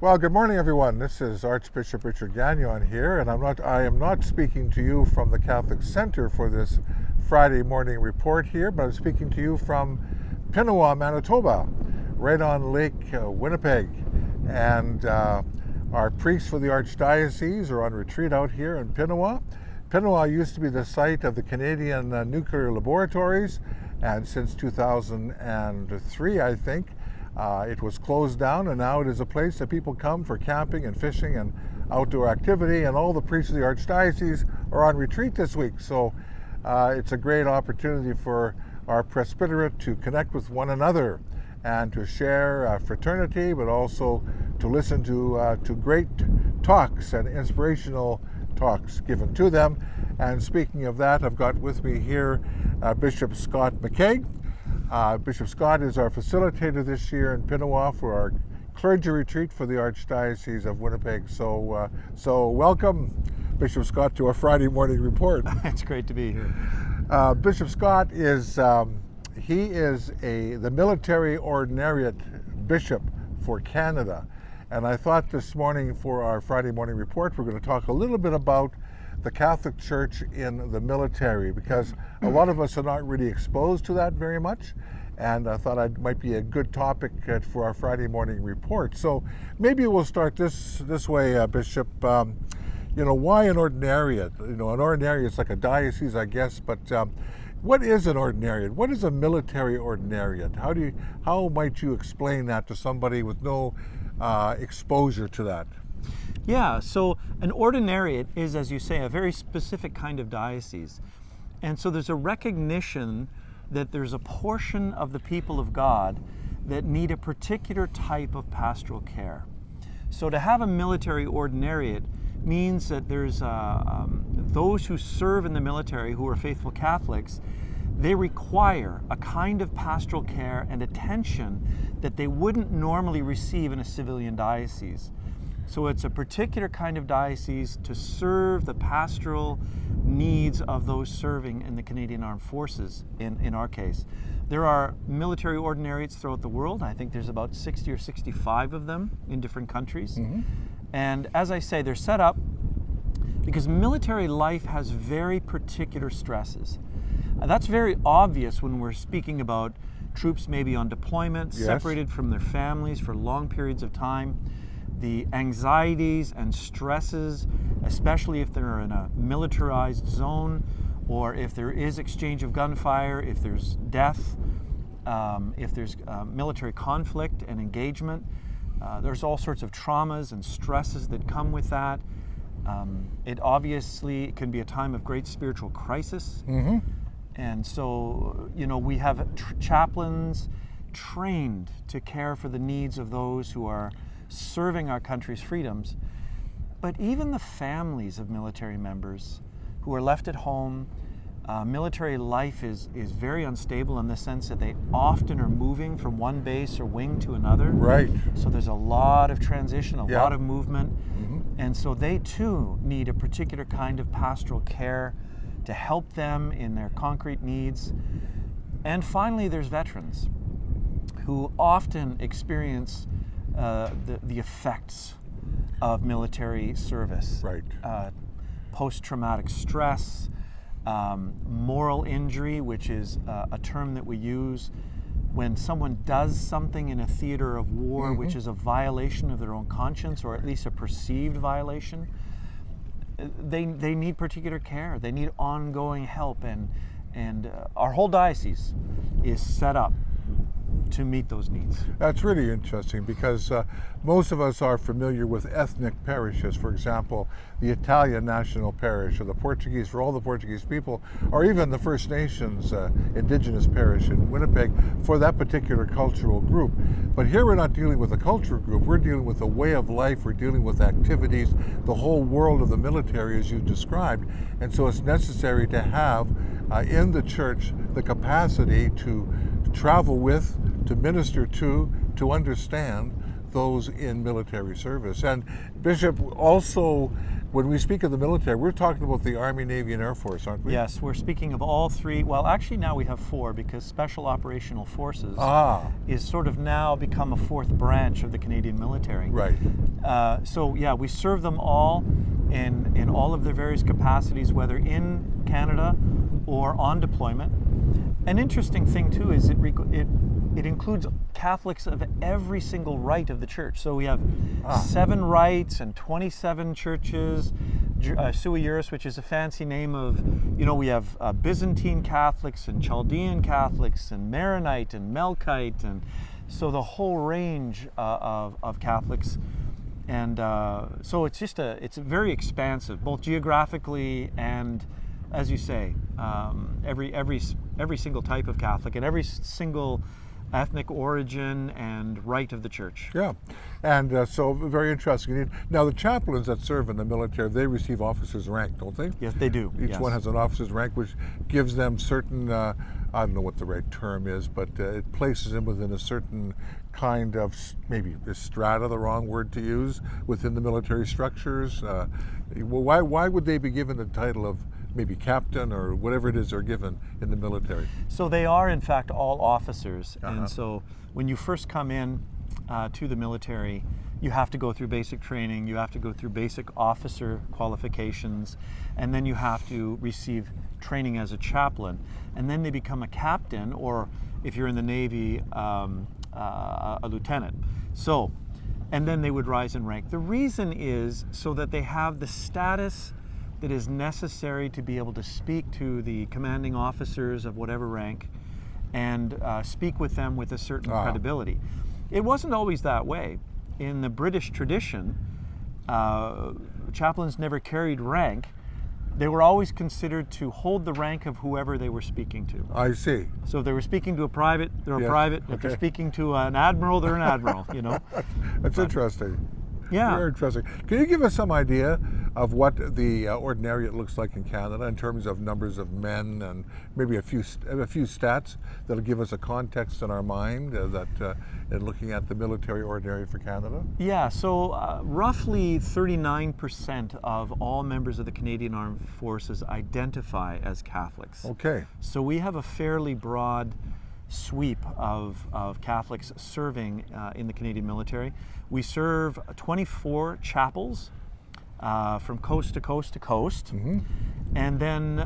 Well, good morning, everyone. This is Archbishop Richard Gagnon here, and I am not speaking to you from the Catholic Center for this Friday morning report here, but I'm speaking to you from Pinawa, Manitoba, right on Lake Winnipeg. And our priests for the Archdiocese are on retreat out here in Pinawa. Pinawa used to be the site of the Canadian nuclear laboratories, and since 2003, I think, it was closed down, and now it is a place that people come for camping and fishing and outdoor activity, and all the priests of the Archdiocese are on retreat this week. So it's a great opportunity for our presbyterate to connect with one another and to share fraternity, but also to listen to great talks and inspirational talks given to them. And speaking of that, I've got with me here Bishop Scott McCaig. Bishop Scott is our facilitator this year in Pinawa for our clergy retreat for the Archdiocese of Winnipeg. So welcome, Bishop Scott, to our Friday morning report. It's great to be here. Bishop Scott is the Military Ordinariate Bishop for Canada, and I thought this morning for our Friday morning report we're going to talk a little bit about the Catholic Church in the military, because a lot of us are not really exposed to that very much, and I thought it might be a good topic for our Friday morning report. So maybe we'll start this way, Bishop. Why an ordinariate? An ordinariate is like a diocese, I guess, but what is an ordinariate? What is a military ordinariate? How might you explain that to somebody with no exposure to that? Yeah, so an ordinariate is, as you say, a very specific kind of diocese. And so there's a recognition that there's a portion of the people of God that need a particular type of pastoral care. So to have a military ordinariate means that there's those who serve in the military who are faithful Catholics, they require a kind of pastoral care and attention that they wouldn't normally receive in a civilian diocese. So it's a particular kind of diocese to serve the pastoral needs of those serving in the Canadian Armed Forces, in our case. There are military ordinariates throughout the world. I think there's about 60 or 65 of them in different countries. Mm-hmm. And as I say, they're set up because military life has very particular stresses. That's very obvious when we're speaking about troops maybe on deployment, yes, separated from their families for long periods of time. The anxieties and stresses, especially if they're in a militarized zone, or if there is exchange of gunfire, if there's death, if there's military conflict and engagement. There's all sorts of traumas and stresses that come with that. It obviously can be a time of great spiritual crisis. Mm-hmm. And so, we have chaplains trained to care for the needs of those who are serving our country's freedoms. But even the families of military members who are left at home, military life is very unstable in the sense that they often are moving from one base or wing to another. Right. So there's a lot of transition, a lot of movement. Mm-hmm. And so they too need a particular kind of pastoral care to help them in their concrete needs. And finally, there's veterans who often experience the effects of military service. Right. Post-traumatic stress, moral injury, which is a term that we use when someone does something in a theater of war, mm-hmm, which is a violation of their own conscience, or at least a perceived violation. They need particular care. They need ongoing help, and our whole diocese is set up to meet those needs. That's really interesting, because most of us are familiar with ethnic parishes. For example, the Italian National Parish, or the Portuguese, for all the Portuguese people, or even the First Nations Indigenous Parish in Winnipeg for that particular cultural group. But here we're not dealing with a cultural group, we're dealing with a way of life, we're dealing with activities, the whole world of the military as you described. And so it's necessary to have in the church the capacity to travel with, to minister to understand those in military service. And Bishop, also When we speak of the military, we're talking about the Army, Navy, and Air Force, aren't we? Yes, we're speaking of all three. Well, actually now we have four, because Special Operational Forces is sort of now become a fourth branch of the Canadian military. Right. So yeah, we serve them all in all of their various capacities, whether in Canada or on deployment. An interesting thing too is it includes Catholics of every single rite of the church. So we have 7 rites and 27 churches. Sui Juris, which is a fancy name of, we have Byzantine Catholics and Chaldean Catholics and Maronite and Melkite, and so the whole range of Catholics. And so it's very expansive, both geographically and, as you say, every single type of Catholic and every single ethnic origin and rite of the church. Yeah, and so very interesting. Now, the chaplains that serve in the military, they receive officer's rank, don't they? Yes, they do. Each one has an officer's rank, which gives them certain, I don't know what the right term is, but it places them within a certain kind of, maybe is strata the wrong word to use, within the military structures. Why would they be given the title of maybe captain or whatever it is they're given in the military? So they are in fact all officers, and so when you first come in to the military, you have to go through basic training, you have to go through basic officer qualifications, and then you have to receive training as a chaplain, and then they become a captain, or if you're in the Navy, a lieutenant. So, and then they would rise in rank. The reason is so that they have the status that is necessary to be able to speak to the commanding officers of whatever rank and speak with them with a certain credibility. It wasn't always that way. In the British tradition, chaplains never carried rank. They were always considered to hold the rank of whoever they were speaking to. I see. So if they were speaking to a private, they're a private. If they're speaking to an admiral, they're an admiral, That's interesting. Yeah. Very interesting. Can you give us some idea of what the ordinariate looks like in Canada in terms of numbers of men, and maybe a few stats that'll give us a context in our mind in looking at the military ordinariate for Canada? Yeah, so roughly 39% of all members of the Canadian Armed Forces identify as Catholics. Okay. So we have a fairly broad sweep of Catholics serving in the Canadian military. We serve 24 chapels from coast to coast to coast. Mm-hmm. And then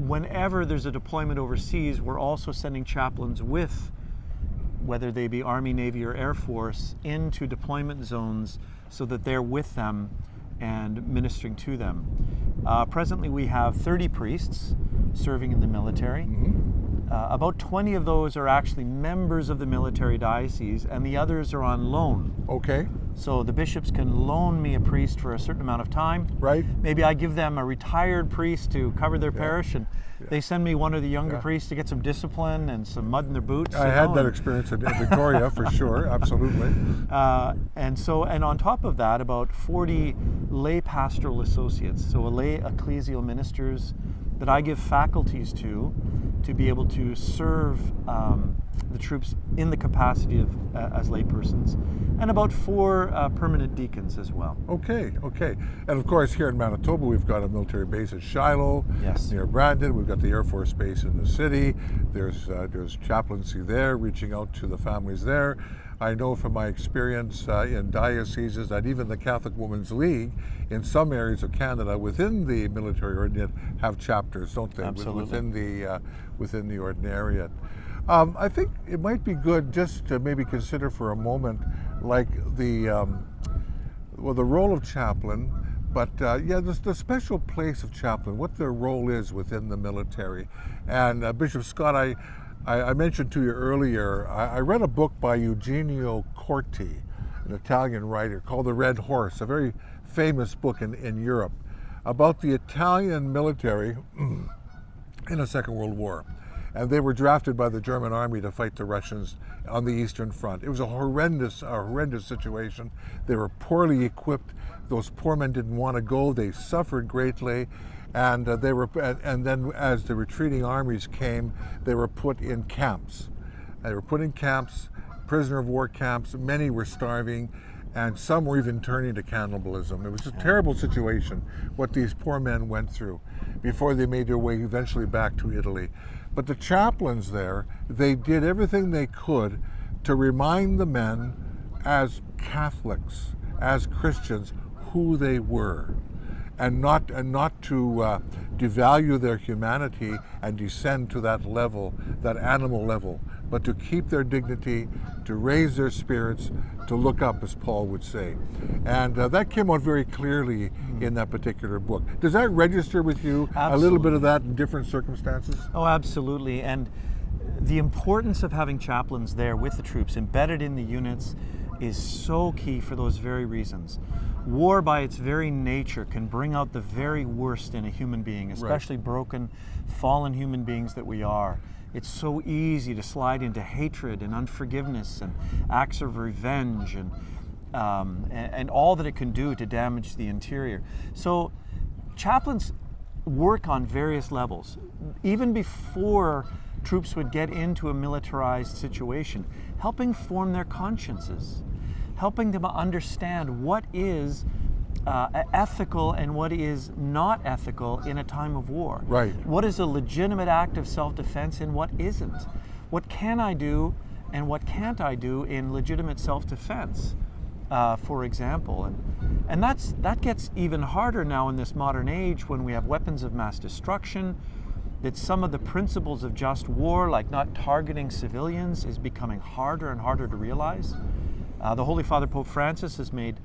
whenever there's a deployment overseas, we're also sending chaplains with, whether they be Army, Navy, or Air Force, into deployment zones so that they're with them and ministering to them. Presently we have 30 priests serving in the military. Mm-hmm. About 20 of those are actually members of the military diocese, and the others are on loan. Okay. So the bishops can loan me a priest for a certain amount of time. Right. Maybe I give them a retired priest to cover their parish, and they send me one of the younger priests to get some discipline and some mud in their boots. I had that experience in Victoria for sure, absolutely. And on top of that, about 40 lay pastoral associates, so lay ecclesial ministers that I give faculties to be able to serve the troops in the capacity of as laypersons, and about 4 permanent deacons as well. Okay. And of course, here in Manitoba, we've got a military base at Shiloh, near Brandon. We've got the Air Force Base in the city. There's chaplaincy there, reaching out to the families there. I know from my experience in dioceses that even the Catholic Women's League in some areas of Canada within the military ordinariate have chapters, don't they? Absolutely. Within the ordinariate. I think it might be good just to maybe consider for a moment, like the role of chaplain, but the special place of chaplain, what their role is within the military. And Bishop Scott, I mentioned to you earlier, I read a book by Eugenio Corti, an Italian writer, called The Red Horse, a very famous book in Europe, about the Italian military in the Second World War. And they were drafted by the German army to fight the Russians on the Eastern Front. It was a horrendous situation. They were poorly equipped. Those poor men didn't want to go. They suffered greatly. And then as the retreating armies came, they were put in camps. Prisoner of war camps. Many were starving, and some were even turning to cannibalism. It was a terrible situation, what these poor men went through before they made their way eventually back to Italy. But the chaplains there, they did everything they could to remind the men as Catholics, as Christians, who they were, and not to devalue their humanity and descend to that level, that animal level, but to keep their dignity, to raise their spirits, to look up, as Paul would say. And that came out very clearly in that particular book. Does that register with you? Absolutely. A little bit of that in different circumstances? Oh, absolutely. And the importance of having chaplains there with the troops, embedded in the units, is so key for those very reasons. War, by its very nature, can bring out the very worst in a human being, especially broken, fallen human beings that we are. It's so easy to slide into hatred and unforgiveness and acts of revenge and all that it can do to damage the interior. So chaplains work on various levels. Even before troops would get into a militarized situation, helping form their consciences, helping them understand what is ethical and what is not ethical in a time of war. Right. What is a legitimate act of self-defense and what isn't? What can I do and what can't I do in legitimate self-defense, for example? And that gets even harder now in this modern age when we have weapons of mass destruction, that some of the principles of just war, like not targeting civilians, is becoming harder and harder to realize. The Holy Father Pope Francis has made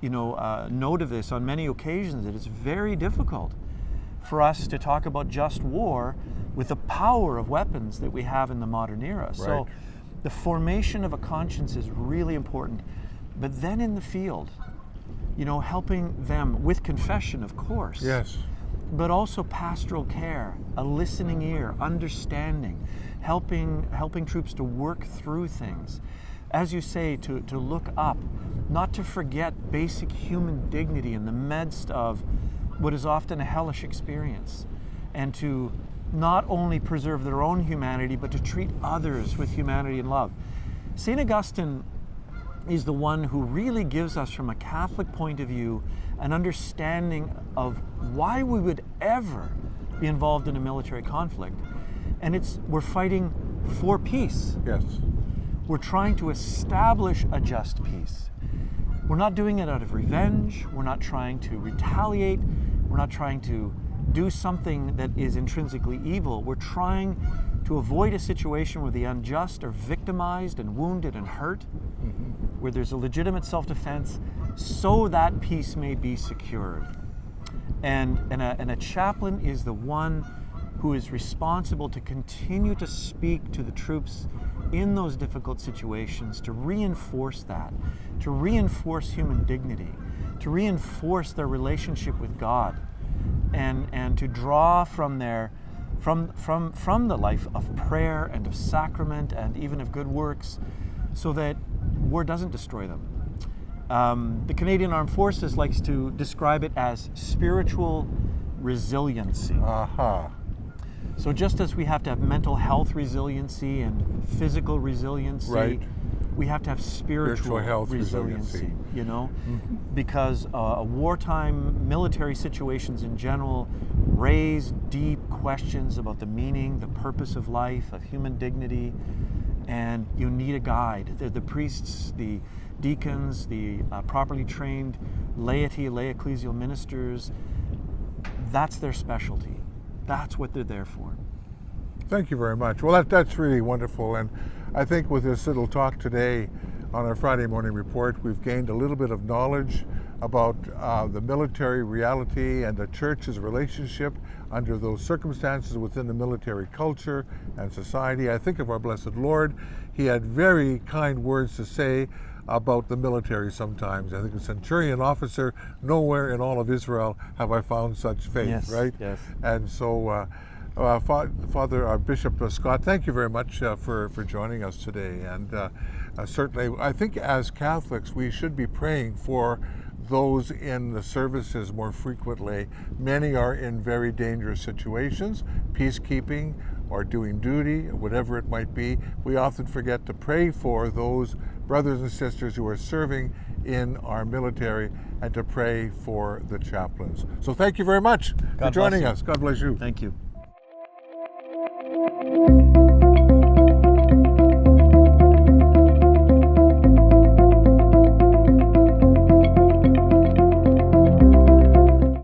note of this on many occasions, that it's very difficult for us to talk about just war with the power of weapons that we have in the modern era. Right. So the formation of a conscience is really important. But then in the field, helping them with confession, of course. Yes. But also pastoral care, a listening ear, understanding, helping troops to work through things. As you say, to look up, not to forget basic human dignity in the midst of what is often a hellish experience, and to not only preserve their own humanity, but to treat others with humanity and love. St. Augustine is the one who really gives us, from a Catholic point of view, an understanding of why we would ever be involved in a military conflict. And we're fighting for peace. Yes. We're trying to establish a just peace. We're not doing it out of revenge. We're not trying to retaliate. We're not trying to do something that is intrinsically evil. We're trying to avoid a situation where the unjust are victimized and wounded and hurt, where there's a legitimate self-defense, so that peace may be secured. And a chaplain is the one who is responsible to continue to speak to the troops in those difficult situations, to reinforce that, to reinforce human dignity, to reinforce their relationship with God, and to draw from the life of prayer and of sacrament and even of good works, so that war doesn't destroy them. The Canadian Armed Forces likes to describe it as spiritual resiliency. Aha. So just as we have to have mental health resiliency and physical resiliency, right, we have to have spiritual health resiliency. Because wartime military situations in general raise deep questions about the meaning, the purpose of life, of human dignity, and you need a guide. The priests, the deacons, the properly trained laity, lay ecclesial ministers, that's their specialty. That's what they're there for. Thank you very much. Well, that's really wonderful. And I think with this little talk today on our Friday morning report, we've gained a little bit of knowledge about the military reality and the church's relationship under those circumstances within the military culture and society. I think of our blessed Lord. He had very kind words to say about the military sometimes. I think a centurion officer, nowhere in all of Israel have I found such faith, yes, right? Yes. And so, Father Bishop Scott, thank you very much for joining us today. And certainly, I think as Catholics, we should be praying for those in the services more frequently. Many are in very dangerous situations, peacekeeping or doing duty, whatever it might be. We often forget to pray for those brothers and sisters who are serving in our military and to pray for the chaplains. So thank you very much for joining us. God bless you. Thank you.